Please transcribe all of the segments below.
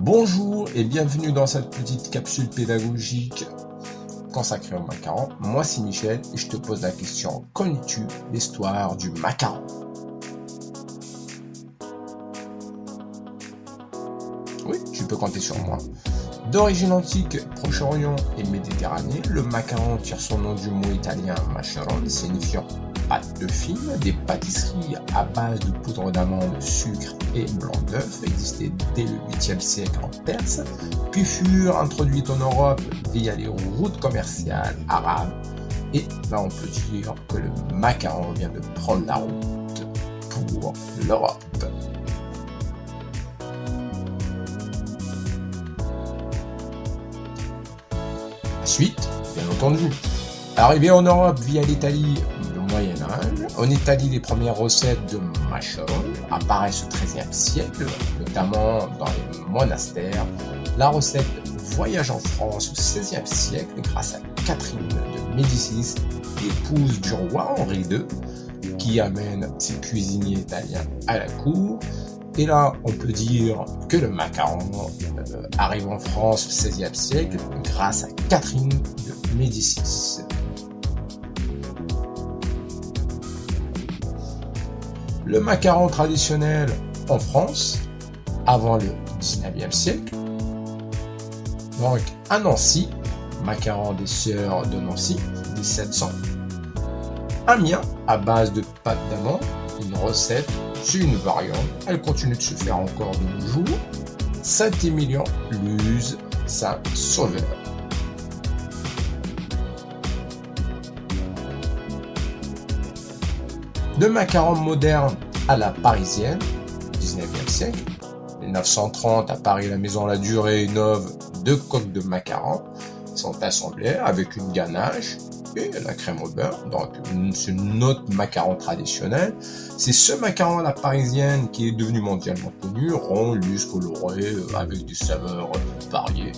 Bonjour et bienvenue dans cette petite capsule pédagogique consacrée au macaron. Moi c'est Michel et je te pose la question: connais-tu l'histoire du macaron? Oui, tu peux compter sur moi. D'origine antique, Proche-Orient et Méditerranée, le macaron tire son nom du mot italien macaron, signifiant pâte de fille. Des pâtisseries à base de poudre d'amande, sucre et blanc d'œuf existaient dès le 8e siècle en Perse, puis furent introduites en Europe via les routes commerciales arabes. Et là on peut dire que le macaron vient de prendre la route pour l'Europe. Suite, bien entendu. Arrivé en Europe via l'Italie du Moyen-Âge, en Italie les premières recettes de macaron apparaissent au XIIIe siècle, notamment dans les monastères. La recette voyage en France au XVIe siècle grâce à Catherine de Médicis, épouse du roi Henri II, qui amène ses cuisiniers italiens à la cour. Et là, on peut dire que le macaron arrive en France au XVIe siècle grâce à Catherine de Médicis. Le macaron traditionnel en France, avant le XIXe siècle, donc à Nancy, macaron des sœurs de Nancy, 1700. Amiens, à base de pâte d'amande, une recette. C'est une variante, elle continue de se faire encore de nos jours. Saint-Émilion, Luz, Saint-Sauveur. De macaron moderne à la parisienne, 19e siècle. 1930, à Paris, la maison La Durée innove 2 coques de macaron sont assemblées avec une ganache et la crème au beurre. Donc c'est notre macaron traditionnel. C'est ce macaron à la parisienne qui est devenu mondialement connu, rond, lisse, coloré, avec des saveurs variées.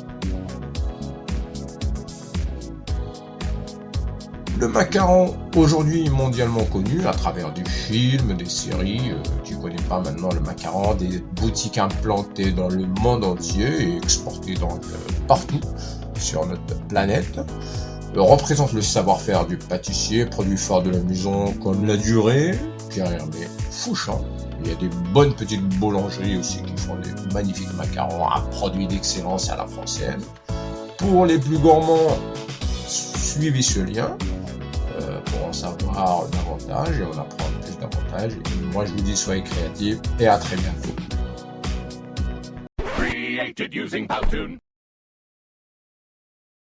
Le macaron, aujourd'hui mondialement connu à travers des films, des séries. Tu connais pas maintenant le macaron, des boutiques implantées dans le monde entier et exportées donc partout sur notre planète. Représente le savoir-faire du pâtissier, produits forts de la maison comme La Durée, Pierre Hermé, Fouchon. Il y a des bonnes petites boulangeries aussi qui font des magnifiques macarons à produits d'excellence à la française. Pour les plus gourmands, suivez ce lien pour en savoir davantage et en apprendre plus davantage. Et moi je vous dis soyez créatifs et à très bientôt. Created using Powtoon.